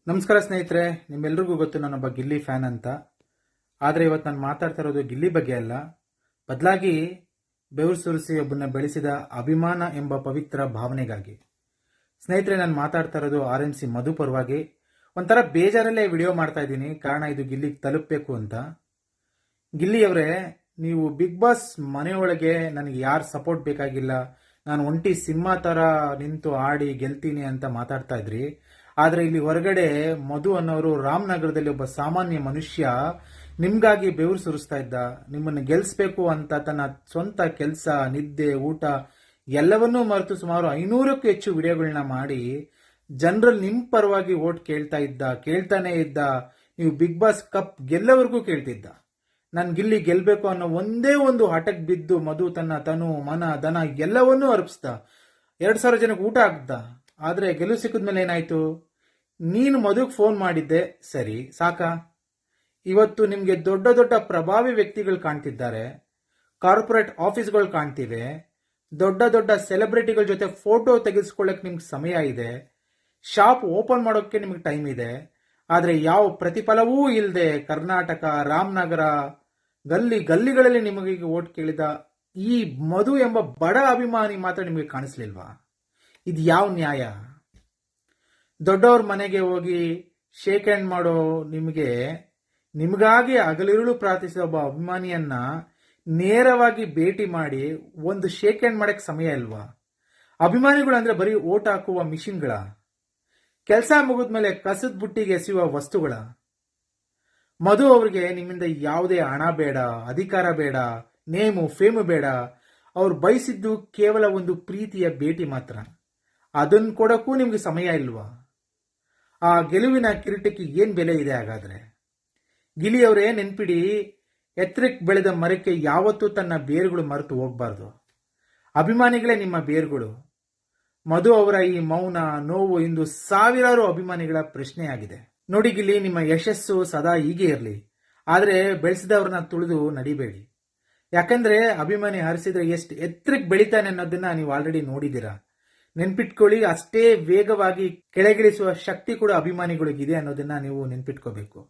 ನಮಸ್ಕಾರ ಸ್ನೇಹಿತರೆ, ನಿಮ್ಮೆಲ್ರಿಗೂ ಗೊತ್ತು ನಾನೊಬ್ಬ ಗಿಲ್ಲಿ ಫ್ಯಾನ್ ಅಂತ. ಆದರೆ ಇವತ್ತು ನಾನು ಮಾತಾಡ್ತಾ ಇರೋದು ಗಿಲ್ಲಿ ಬಗ್ಗೆ ಅಲ್ಲ, ಬದಲಾಗಿ ಬೆವರು ಸುರಿಸಿ ಒಬ್ಬನ ಬೆಳೆಸಿದ ಅಭಿಮಾನ ಎಂಬ ಪವಿತ್ರ ಭಾವನೆಗಾಗಿ. ಸ್ನೇಹಿತರೆ, ನಾನು ಮಾತಾಡ್ತಾ ಇರೋದು RMC ಮಧು ಪರವಾಗಿ. ಒಂಥರ ಬೇಜಾರಲ್ಲೇ ವಿಡಿಯೋ ಮಾಡ್ತಾ ಇದ್ದೀನಿ, ಕಾರಣ ಇದು ಗಿಲ್ಲಿಗೆ ತಲುಪಬೇಕು ಅಂತ. ಗಿಲ್ಲಿಯವರೇ, ನೀವು ಬಿಗ್ ಬಾಸ್ ಮನೆಯೊಳಗೆ ನನಗೆ ಯಾರು ಸಪೋರ್ಟ್ ಬೇಕಾಗಿಲ್ಲ, ನಾನು ಒಂಟಿ ಸಿಂಹ ಥರ ನಿಂತು ಆಡಿ ಗೆಲ್ತೀನಿ ಅಂತ ಮಾತಾಡ್ತಾ ಇದ್ರಿ. ಆದರೆ ಇಲ್ಲಿ ಹೊರಗಡೆ ಮಧು ಅನ್ನೋರು ರಾಮನಗರದಲ್ಲಿ ಒಬ್ಬ ಸಾಮಾನ್ಯ ಮನುಷ್ಯ ನಿಮ್ಗಾಗಿ ಬೆವರು ಸುರಿಸ್ತಾ ಇದ್ದ. ನಿಮ್ಮನ್ನು ಗೆಲ್ಲಿಸ್ಬೇಕು ಅಂತ ತನ್ನ ಸ್ವಂತ ಕೆಲಸ, ನಿದ್ದೆ, ಊಟ ಎಲ್ಲವನ್ನೂ ಮರೆತು ಸುಮಾರು 500ಕ್ಕೂ ಹೆಚ್ಚು ವಿಡಿಯೋಗಳನ್ನ ಮಾಡಿ ಜನರಲ್ಲಿ ನಿಮ್ಮ ಪರವಾಗಿ ಓಟ್ ಕೇಳ್ತಾನೆ ಇದ್ದ. ನೀವು ಬಿಗ್ ಬಾಸ್ ಕಪ್ ಗೆಲ್ಲವರೆಗೂ ಕೇಳ್ತಿದ್ದ. ನಾನು ಗಿಲ್ಲಿ ಗೆಲ್ಲಬೇಕು ಅನ್ನೋ ಒಂದೇ ಒಂದು ಹಠಕ್ಕೆ ಬಿದ್ದು ಮಧು ತನ್ನ ತನು, ಮನ, ಧನ ಎಲ್ಲವನ್ನೂ ಅರ್ಪಿಸ್ದ. 2,000 ಜನಕ್ಕೆ ಊಟ ಹಾಕ್ದ. ಆದರೆ ಗೆಲುವು ಸಿಕ್ಕಿದ್ಮೇಲೆ ಏನಾಯ್ತು? ನೀನು ಮಧುಗೆ ಫೋನ್ ಮಾಡಿದ್ದೆ ಸರಿ, ಸಾಕಾ? ಇವತ್ತು ನಿಮಗೆ ದೊಡ್ಡ ದೊಡ್ಡ ಪ್ರಭಾವಿ ವ್ಯಕ್ತಿಗಳು ಕಾಣ್ತಿದ್ದಾರೆ, ಕಾರ್ಪೊರೇಟ್ ಆಫೀಸ್ಗಳು ಕಾಣ್ತಿವೆ, ದೊಡ್ಡ ದೊಡ್ಡ ಸೆಲೆಬ್ರಿಟಿಗಳ ಜೊತೆ ಫೋಟೋ ತೆಗೆಸ್ಕೊಳ್ಳಕ್ಕೆ ನಿಮ್ಗೆ ಸಮಯ ಇದೆ, ಶಾಪ್ ಓಪನ್ ಮಾಡೋಕ್ಕೆ ನಿಮ್ಗೆ ಟೈಮ್ ಇದೆ. ಆದರೆ ಯಾವ ಪ್ರತಿಫಲವೂ ಇಲ್ಲದೆ ಕರ್ನಾಟಕ, ರಾಮನಗರ, ಗಲ್ಲಿಗಳಲ್ಲಿ ನಿಮಗೆ ಓಟ್ ಕೇಳಿದ ಈ ಮಧು ಎಂಬ ಬಡ ಅಭಿಮಾನಿ ಮಾತ್ರ ನಿಮಗೆ ಕಾಣಿಸ್ಲಿಲ್ವಾ? ಇದು ಯಾವ ನ್ಯಾಯ? ದೊಡ್ಡವ್ರ ಮನೆಗೆ ಹೋಗಿ ಶೇಕ್ ಹ್ಯಾಂಡ್ ಮಾಡೋ ನಿಮಗಾಗಿ ಹಗಲಿರುಳು ಪ್ರಾರ್ಥಿಸಿದ ಒಬ್ಬ ಅಭಿಮಾನಿಯನ್ನ ನೇರವಾಗಿ ಭೇಟಿ ಮಾಡಿ ಒಂದು ಶೇಕ್ ಹ್ಯಾಂಡ್ ಮಾಡಕ್ಕೆ ಸಮಯ ಇಲ್ವಾ? ಅಭಿಮಾನಿಗಳು ಅಂದ್ರೆ ಬರೀ ಓಟ್ ಹಾಕುವ ಮಿಷಿನ್ಗಳ? ಕೆಲಸ ಮುಗಿದ್ಮೇಲೆ ಕಸದ ಬುಟ್ಟಿಗೆ ಎಸೆಯುವ ವಸ್ತುಗಳ? ಮಧು ಅವರಿಗೆ ನಿಮ್ಮಿಂದ ಯಾವುದೇ ಹಣ ಬೇಡ, ಅಧಿಕಾರ ಬೇಡ, ನೇಮು ಫೇಮು ಬೇಡ. ಅವ್ರು ಬಯಸಿದ್ದು ಕೇವಲ ಒಂದು ಪ್ರೀತಿಯ ಭೇಟಿ ಮಾತ್ರ. ಅದನ್ನು ಕೊಡಕ್ಕೂ ನಿಮ್ಗೆ ಸಮಯ ಇಲ್ವಾ? ಆ ಗೆಲುವಿನ ಕಿರೀಟಕ್ಕೆ ಏನ್ ಬೆಲೆ ಇದೆ ಹಾಗಾದ್ರೆ? ಗಿಲಿಯವರೇ, ನೆನ್ಪಿಡಿ, ಎತ್ತರಕ್ಕೆ ಬೆಳೆದ ಮರಕ್ಕೆ ಯಾವತ್ತೂ ತನ್ನ ಬೇರುಗಳು ಮರೆತು ಹೋಗ್ಬಾರ್ದು. ಅಭಿಮಾನಿಗಳೇ ನಿಮ್ಮ ಬೇರುಗಳು. ಮಧು ಅವರ ಈ ಮೌನ, ನೋವು ಇಂದು ಸಾವಿರಾರು ಅಭಿಮಾನಿಗಳ ಪ್ರಶ್ನೆಯಾಗಿದೆ. ನೋಡಿ ಗಿಲ್ಲಿ, ನಿಮ್ಮ ಯಶಸ್ಸು ಸದಾ ಹೀಗೆ ಇರಲಿ, ಆದರೆ ಬೆಳೆಸಿದವ್ರನ್ನ ತುಳಿದು ನಡಿಬೇಡಿ. ಯಾಕಂದ್ರೆ ಅಭಿಮಾನಿ ಹರಿಸಿದ್ರೆ ಎಷ್ಟು ಎತ್ತರಕ್ಕೆ ಬೆಳಿತಾನೆ ಅನ್ನೋದನ್ನ ನೀವು ಆಲ್ರೆಡಿ ನೋಡಿದ್ದೀರಾ. ನೆನ್ಪಿಟ್ಕೊಳ್ಳಿ, ಅಷ್ಟೇ ವೇಗವಾಗಿ ಕೆಳಗಿಳಿಸುವ ಶಕ್ತಿ ಕೂಡ ಅಭಿಮಾನಿಗಳಿಗಿದೆ ಅನ್ನೋದನ್ನ ನೀವು ನೆನ್ಪಿಟ್ಕೋಬೇಕು.